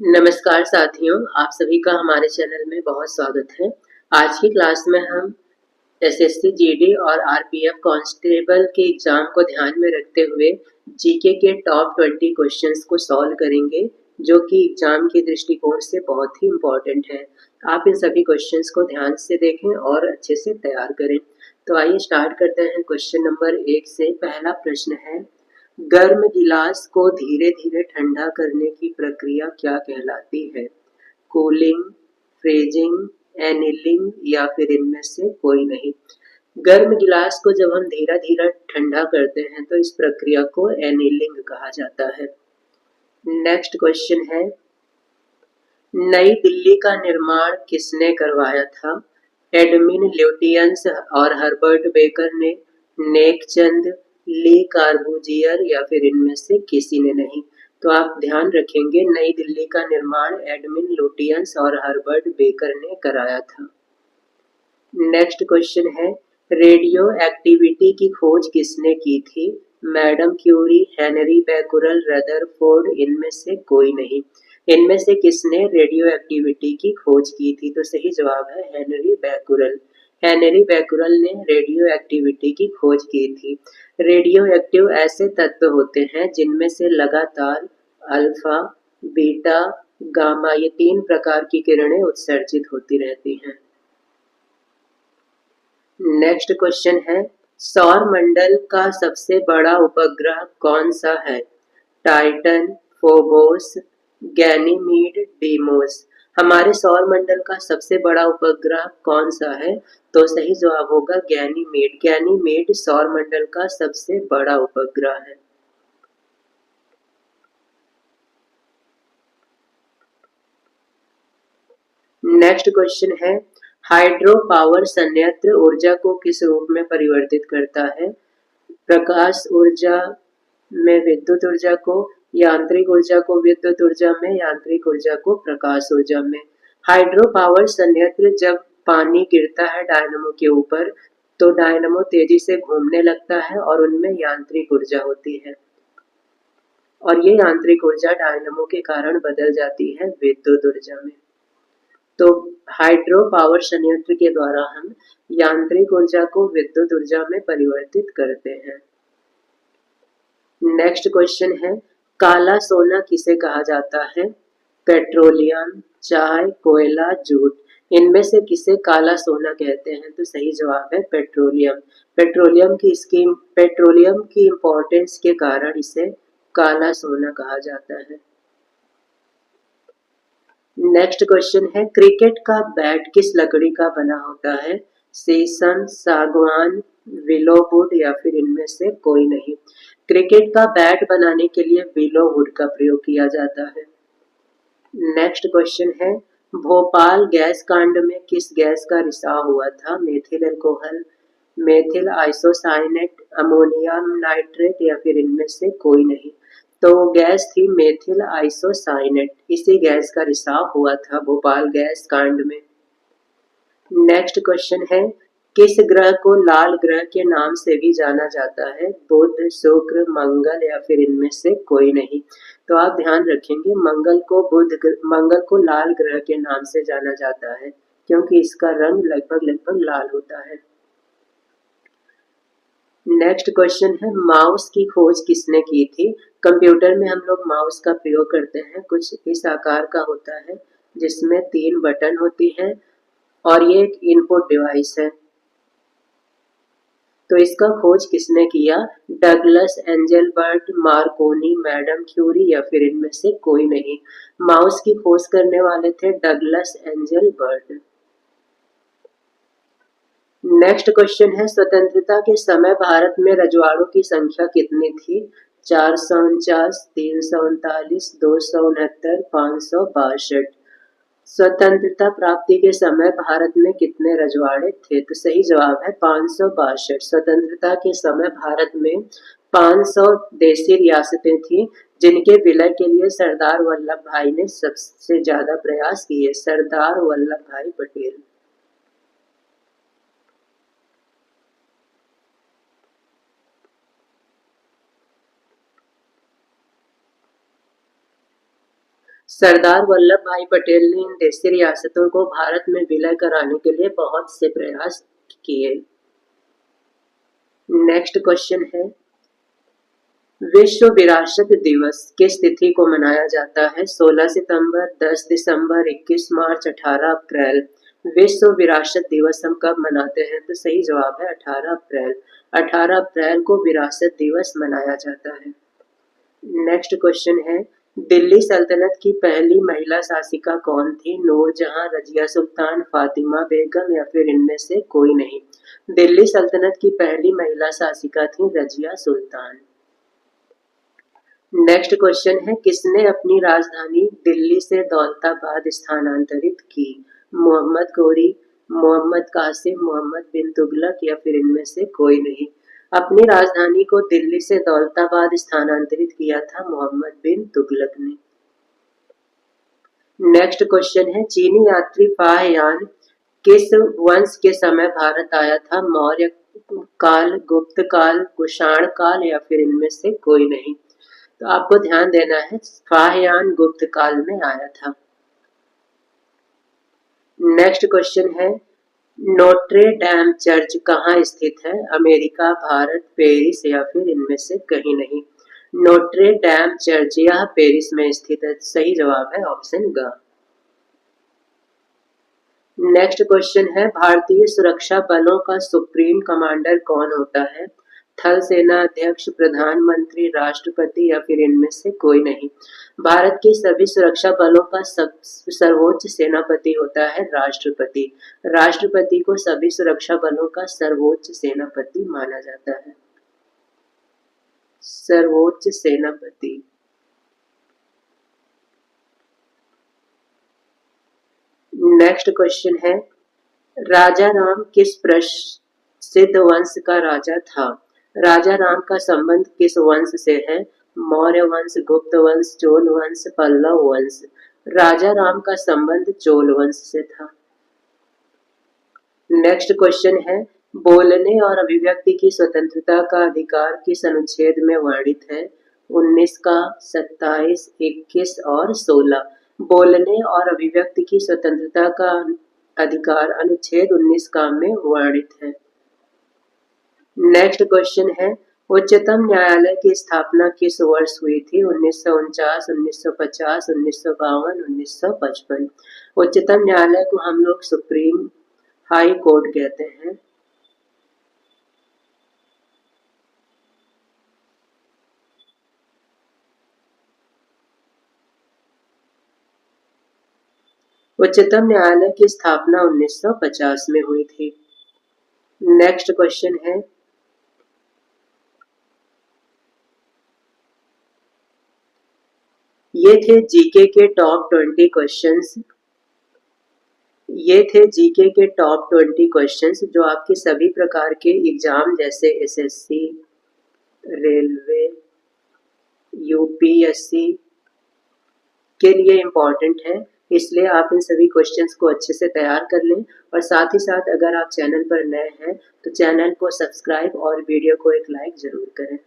नमस्कार साथियों, आप सभी का हमारे चैनल में बहुत स्वागत है। आज की क्लास में हम एसएससी जीडी और आरपीएफ कांस्टेबल के एग्जाम को ध्यान में रखते हुए जीके के टॉप 20 क्वेश्चंस को सॉल्व करेंगे, जो कि एग्जाम के दृष्टिकोण से बहुत ही इम्पोर्टेंट है। आप इन सभी क्वेश्चंस को ध्यान से देखें और अच्छे से तैयार करें। तो आइए स्टार्ट करते हैं क्वेश्चन नंबर 1 से। पहला प्रश्न है, गर्म गिलास को धीरे धीरे ठंडा करने की प्रक्रिया क्या कहलाती है? कूलिंग, फ्रीजिंग, एनिलिंग या फिर इनमें से कोई नहीं। गर्म गिलास को जब हम धीरे धीरे ठंडा करते हैं तो इस प्रक्रिया को एनिलिंग कहा जाता है। नेक्स्ट क्वेश्चन है, नई दिल्ली का निर्माण किसने करवाया था? एडमिन ल्यूटियंस और हर्बर्ट बेकर ने, नेकचंद, ली कार्बूजियर या फिर इनमें से किसी ने नहीं। तो आप ध्यान रखेंगे, नई दिल्ली का निर्माण एडमिन ल्यूटियंस और हर्बर्ट बेकर ने कराया था। नेक्स्ट क्वेश्चन है, रेडियो एक्टिविटी की खोज किसने की थी? Madam Curie, Henri Becquerel, Rutherford, इनमें से कोई नहीं। इनमें से किसने रेडियो एक्टिविटी की खोज की थी? तो सही जवाब है हेनरी बैकुरल। हेनरी बैकुरल ने रेडियो एक्टिविटी की खोज की थी। रेडियो एक्टिव ऐसे तत्व होते हैं जिनमें से लगातार अल्फा, बीटा, गामा ये 3 प्रकार की किरणें उत्सर्जित होती रहती हैं। नेक्स्ट क्वेश्चन है, सौर मंडल का सबसे बड़ा उपग्रह कौन सा है? Titan, Phobos, Ganymede, Deimos. हमारे सौर मंडल का सबसे बड़ा उपग्रह कौन सा है? तो सही जवाब होगा गैनीमेड। गैनीमेड सौर मंडल का सबसे बड़ा उपग्रह है। नेक्स्ट क्वेश्चन है, हाइड्रो पावर संयंत्र ऊर्जा को किस रूप में परिवर्तित करता है? प्रकाश ऊर्जा में विद्युत ऊर्जा को, यांत्रिक ऊर्जा को विद्युत ऊर्जा में, यांत्रिक ऊर्जा को प्रकाश ऊर्जा में। हाइड्रो पावर संयंत्र जब पानी गिरता है डायनमो के ऊपर तो डायनमो तेजी से घूमने लगता है और उनमें यांत्रिक ऊर्जा होती है, और ये यांत्रिक ऊर्जा डायनमो के कारण बदल जाती है विद्युत ऊर्जा में। तो हाइड्रो पावर संयंत्र के द्वारा हम यांत्रिक ऊर्जा को विद्युत ऊर्जा में परिवर्तित करते हैं। नेक्स्ट क्वेश्चन है, काला सोना किसे कहा जाता है? पेट्रोलियम, चाय, कोयला, जूट। इनमें से किसे काला सोना कहते हैं? तो सही जवाब है पेट्रोलियम। पेट्रोलियम की इंपॉर्टेंस के कारण इसे काला सोना कहा जाता है। नेक्स्ट क्वेश्चन है, क्रिकेट का बैट किस लकड़ी का बना होता है? शीशम, सागवान, विलोवुड या फिर इनमें से कोई नहीं। क्रिकेट का बैट बनाने के लिए विलोवुड का प्रयोग किया जाता है। नेक्स्ट क्वेश्चन है, भोपाल गैस कांड में किस गैस का रिसाव हुआ था? Methyl alcohol, methyl isocyanate, ammonium nitrate या फिर इनमें से कोई नहीं। तो गैस थी मेथिल आइसोसाइनेट, इसी गैस का रिसाव हुआ था भोपाल गैस कांड में। नेक्स्ट क्वेश्चन है, किस ग्रह को लाल ग्रह के नाम से भी जाना जाता है? बुध, शुक्र, मंगल या फिर इनमें से कोई नहीं। तो आप ध्यान रखेंगे, मंगल को लाल ग्रह के नाम से जाना जाता है क्योंकि इसका रंग लगभग लाल होता है। नेक्स्ट क्वेश्चन है, माउस की खोज किसने की थी? कंप्यूटर में हम लोग माउस का प्रयोग करते हैं, कुछ इस आकार का होता है जिसमें 3 बटन होती हैं और ये एक इनपुट डिवाइस है। तो इसका खोज किसने किया? Douglas Engelbart, Marconi, madam Curie या फिर इनमें से कोई नहीं। माउस की खोज करने वाले थे डगलस एंजेलबर्ट। नेक्स्ट क्वेश्चन है, स्वतंत्रता के समय भारत में रजवाड़ों की संख्या कितनी थी? 449, 339, 269, 562। स्वतंत्रता प्राप्ति के समय भारत में कितने रजवाड़े थे? तो सही जवाब है 562। स्वतंत्रता के समय भारत में 500 देशी रियासतें थी जिनके विलय के लिए सरदार वल्लभ भाई ने सबसे ज्यादा प्रयास किए। सरदार वल्लभ भाई पटेल। सरदार वल्लभ भाई पटेल ने इन देशी रियासतों को भारत में विलय कराने के लिए बहुत से प्रयास किए। नेक्स्ट क्वेश्चन है, विश्व विरासत दिवस किस तिथि को मनाया जाता है? 16 सितंबर, 10 दिसंबर, 21 मार्च, 18 अप्रैल। विश्व विरासत दिवस हम कब मनाते हैं? तो सही जवाब है 18 अप्रैल। 18 अप्रैल को विरासत दिवस मनाया जाता है। नेक्स्ट क्वेश्चन है, दिल्ली सल्तनत की पहली महिला शासिका कौन थी? नूरजहां, रजिया सुल्तान, फातिमा बेगम या फिर इनमें से कोई नहीं। दिल्ली सल्तनत की पहली महिला शासिका थी रजिया सुल्तान। नेक्स्ट क्वेश्चन है, किसने अपनी राजधानी दिल्ली से दौलताबाद स्थानांतरित की? मोहम्मद गौरी, मोहम्मद कासिम, मोहम्मद बिन तुगलक या फिर इनमें से कोई नहीं। अपनी राजधानी को दिल्ली से दौलताबाद स्थानांतरित किया था मोहम्मद बिन तुगलक ने। नेक्स्ट क्वेश्चन है, चीनी यात्री फाहयान किस वंश के समय भारत आया था? मौर्य काल, गुप्त काल, कुषाण काल या फिर इनमें से कोई नहीं। तो आपको ध्यान देना है, फाहयान गुप्त काल में आया था। नेक्स्ट क्वेश्चन है, नोट्रे डैम चर्च कहाँ स्थित है? अमेरिका, भारत, पेरिस या फिर इनमें से कहीं नहीं। नोट्रे डैम चर्च यह पेरिस में स्थित है। सही जवाब है ऑप्शन ग। नेक्स्ट क्वेश्चन है, भारतीय सुरक्षा बलों का सुप्रीम कमांडर कौन होता है? थल सेना अध्यक्ष, प्रधानमंत्री, राष्ट्रपति या फिर इनमें से कोई नहीं। भारत के सभी सुरक्षा बलों का सर्वोच्च सेनापति होता है राष्ट्रपति। राष्ट्रपति को सभी सुरक्षा बलों का सर्वोच्च सेनापति माना जाता है। सर्वोच्च सेनापति। नेक्स्ट क्वेश्चन है, राजा राम किस प्रसिद्ध वंश का राजा था? राजा राम का संबंध किस वंश से है? मौर्य वंश, गुप्त वंश, चोल वंश, पल्लव वंश। राजा राम का संबंध चोल वंश से था। नेक्स्ट क्वेश्चन है, बोलने और अभिव्यक्ति की स्वतंत्रता का अधिकार किस अनुच्छेद में वर्णित है? 19 का, 27, 21 और 16। बोलने और अभिव्यक्ति की स्वतंत्रता का अधिकार अनुच्छेद 19 का में वर्णित है। नेक्स्ट क्वेश्चन है, उच्चतम न्यायालय की स्थापना किस वर्ष हुई थी? 1949, 1950, 1952, 1955। उच्चतम न्यायालय को हम लोग सुप्रीम हाई कोर्ट कहते हैं। उच्चतम न्यायालय की स्थापना 1950 में हुई थी। नेक्स्ट क्वेश्चन है, ये थे जीके के टॉप 20 क्वेश्चंस। ये थे जीके के टॉप 20 क्वेश्चंस जो आपके सभी प्रकार के एग्जाम जैसे एसएससी, रेलवे, यूपीएससी के लिए इम्पोर्टेंट है। इसलिए आप इन सभी क्वेश्चंस को अच्छे से तैयार कर लें और साथ ही साथ अगर आप चैनल पर नए हैं तो चैनल को सब्सक्राइब और वीडियो को एक लाइक जरूर करें।